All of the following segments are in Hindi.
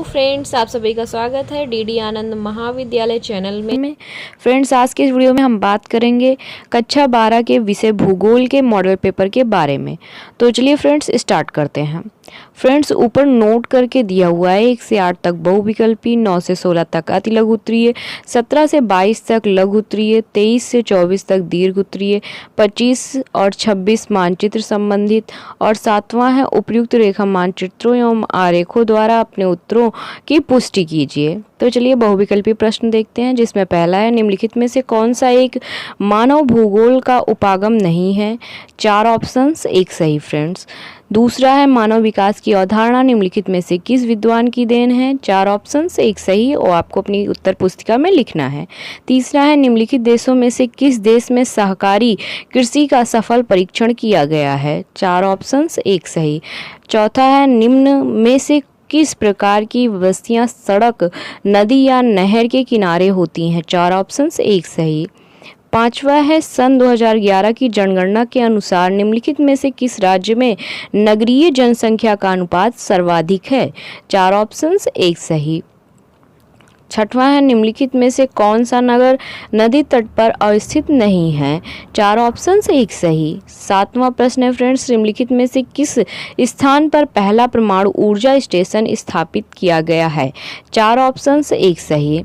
फ्रेंड्स, आप सभी का स्वागत है डीडी आनंद महाविद्यालय चैनल में। फ्रेंड्स, आज के इस वीडियो में हम बात करेंगे कक्षा 12 के विषय भूगोल के मॉडल पेपर के बारे में। तो चलिए फ्रेंड्स स्टार्ट करते हैं। फ्रेंड्स, ऊपर नोट करके दिया हुआ है 1 से 8 तक बहुविकल्पी, 9 से 16 तक अति लघु उत्तरीय, 17 से 22 तक लघु उत्तरीय, 23 से 24 तक दीर्घ उत्तरीय, 25 और 26 मानचित्र संबंधित और 7वां है उपयुक्त रेखा मानचित्रों एवं आरेखों द्वारा अपने उत्तरों की पुष्टि कीजिए। तो चलिए बहुविकल्पी प्रश्न देखते हैं, जिसमें पहला है निम्नलिखित में से कौन सा एक मानव भूगोल का उपागम नहीं है। 4 ऑप्शंस, एक सही फ्रेंड्स। दूसरा है मानव विकास की अवधारणा निम्नलिखित में से किस विद्वान की देन है। 4 ऑप्शंस, एक सही और आपको अपनी उत्तर पुस्तिका में लिखना है। तीसरा है निम्नलिखित देशों में से किस देश में सहकारी कृषि का सफल परीक्षण किया गया है। 4 ऑप्शंस, एक सही। चौथा है निम्न में से किस प्रकार की बस्तियां सड़क, नदी या नहर के किनारे होती हैं। 4 ऑप्शंस, एक सही। पांचवा है सन 2011 की जनगणना के अनुसार निम्नलिखित में से किस राज्य में नगरीय जनसंख्या का अनुपात सर्वाधिक है। 4 ऑप्शंस, एक सही। छठवां है निम्नलिखित में से कौन सा नगर नदी तट पर अवस्थित नहीं है। 4 ऑप्शंस, एक सही। 7वां प्रश्न है फ्रेंड्स, निम्नलिखित में से किस स्थान पर पहला परमाणु ऊर्जा स्टेशन स्थापित किया गया है। 4 ऑप्शंस, एक सही।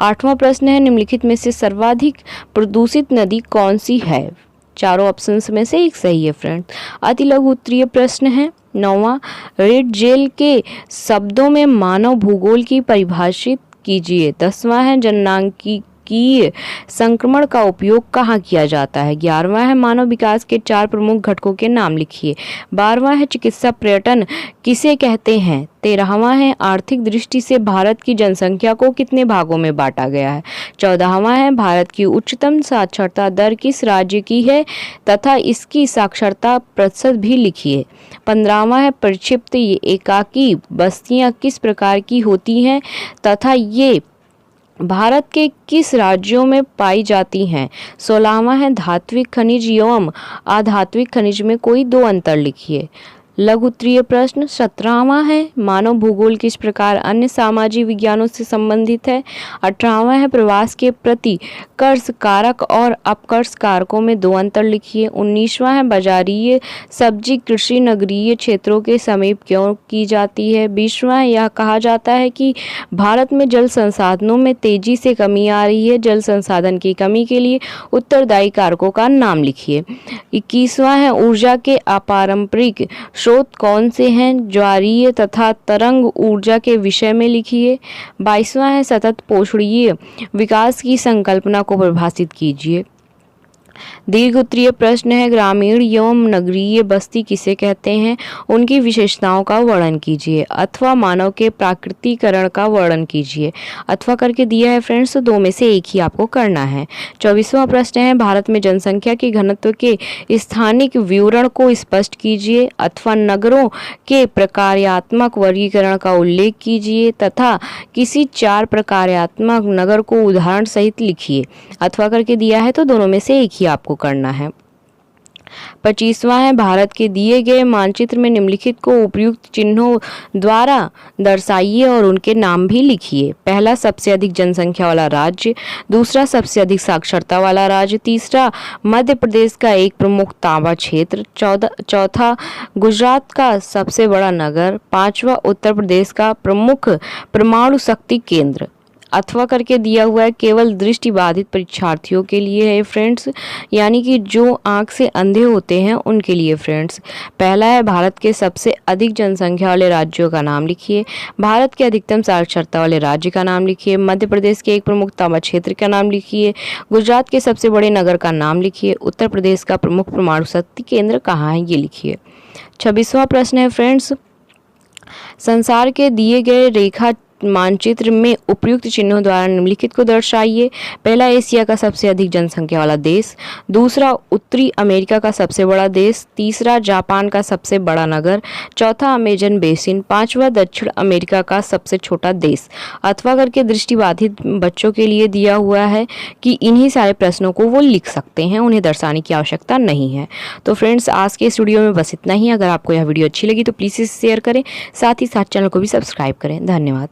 8वां प्रश्न है निम्नलिखित में से सर्वाधिक प्रदूषित नदी कौन सी है। 4 ऑप्शंस में से एक सही है फ्रेंड्स। अति लघु उत्तरीय प्रश्न है 9वां, रेड जेल के शब्दों में मानव भूगोल की परिभाषित कीजिए। 10वां है जननांकिकीय संक्रमण का उपयोग कहाँ किया जाता है। 11वां है मानव विकास के 4 प्रमुख घटकों के नाम लिखिए। 12वां है चिकित्सा पर्यटन किसे कहते हैं। 13वां है आर्थिक दृष्टि से भारत की जनसंख्या को कितने भागों में बांटा गया है। 14वां है भारत की उच्चतम साक्षरता दर किस राज्य की है तथा इसकी साक्षरता प्रतिशत भी लिखिए। 15वां है प्रक्षिप्त एकाकी बस्तियां किस प्रकार की होती हैं तथा ये भारत के किस राज्यों में पाई जाती हैं। 16वां है धात्विक खनिज एवं अधात्विक खनिज में कोई 2 अंतर लिखिए। लघु उत्तरीय प्रश्न 17वां है मानव भूगोल किस प्रकार अन्य सामाजिक विज्ञानों से संबंधित है। 18वां है प्रवास के प्रति कर्ष कारक और अपकर्ष कारकों में 2 अंतर लिखिए। 19वां है बाजारीय सब्जी कृषि नगरीय क्षेत्रों के समीप क्यों की जाती है। 20वां यह कहा जाता है कि भारत में जल संसाधनों में तेजी से कमी आ रही है। जल संसाधन की कमी के लिए उत्तरदायी कारकों का नाम लिखिए। 21वां है ऊर्जा के अपारंपरिक स्रोत कौन से हैं। ज्वारीय तथा तरंग ऊर्जा के विषय में लिखिए। 22वां है सतत पोषणीय विकास की संकल्पना को परिभाषित कीजिए। दीर्घ उत्तरीय प्रश्न है ग्रामीण एवं नगरीय बस्ती किसे कहते हैं, उनकी विशेषताओं का वर्णन कीजिए अथवा मानव के प्राकृतिकरण का वर्णन कीजिए। अथवा करके दिया है फ्रेंड्स, तो 2 में से एक ही आपको करना है। 24वां प्रश्न है भारत में जनसंख्या के घनत्व के स्थानिक विवरण को स्पष्ट कीजिए अथवा नगरों के प्रकार्यात्मक वर्गीकरण का उल्लेख कीजिए तथा किसी 4 प्रकार्यात्मक नगर को उदाहरण सहित लिखिए। अथवा करके दिया है, तो दोनों में से एक ही आपको करना है। 25वां है भारत के दिए गए मानचित्र में निम्नलिखित को उपयुक्त चिन्हों द्वारा दर्शाइए और उनके नाम भी लिखिए। पहला सबसे अधिक जनसंख्या वाला राज्य, दूसरा सबसे अधिक साक्षरता वाला राज्य, तीसरा मध्य प्रदेश का एक प्रमुख तांबा क्षेत्र, चौथा गुजरात का सबसे बड़ा नगर, 5वां उत्तर प्रदेश का प्रमुख परमाणु शक्ति केंद्र। अथवा करके दिया हुआ है केवल दृष्टिबाधित परीक्षार्थियों के लिए है फ्रेंड्स, यानी कि जो आंख से अंधे होते हैं उनके लिए फ्रेंड्स। पहला है भारत के सबसे अधिक जनसंख्या वाले राज्यों का नाम लिखिए। भारत के अधिकतम साक्षरता वाले राज्य का नाम लिखिए। मध्य प्रदेश के एक प्रमुख तांबा क्षेत्र का नाम लिखिए। गुजरात के सबसे बड़े नगर का नाम लिखिए। उत्तर प्रदेश का प्रमुख परमाणु शक्ति केंद्र कहाँ है, ये लिखिए। 26वां प्रश्न है फ्रेंड्स, संसार के दिए गए रेखा मानचित्र में उपयुक्त चिन्हों द्वारा निम्नलिखित को दर्शाइए। पहला, एशिया का सबसे अधिक जनसंख्या वाला देश। दूसरा, उत्तरी अमेरिका का सबसे बड़ा देश। तीसरा, जापान का सबसे बड़ा नगर। चौथा, अमेजन बेसिन। पांचवा, दक्षिण अमेरिका का सबसे छोटा देश। अथवा करके दृष्टिबाधित बच्चों के लिए दिया हुआ है कि इन्हीं सारे प्रश्नों को वो लिख सकते हैं, उन्हें दर्शाने की आवश्यकता नहीं है। तो फ्रेंड्स, आज के इस वीडियो में बस इतना ही। अगर आपको यह वीडियो अच्छी लगी तो प्लीज़ इसे शेयर करें, साथ ही साथ चैनल को भी सब्सक्राइब करें। धन्यवाद।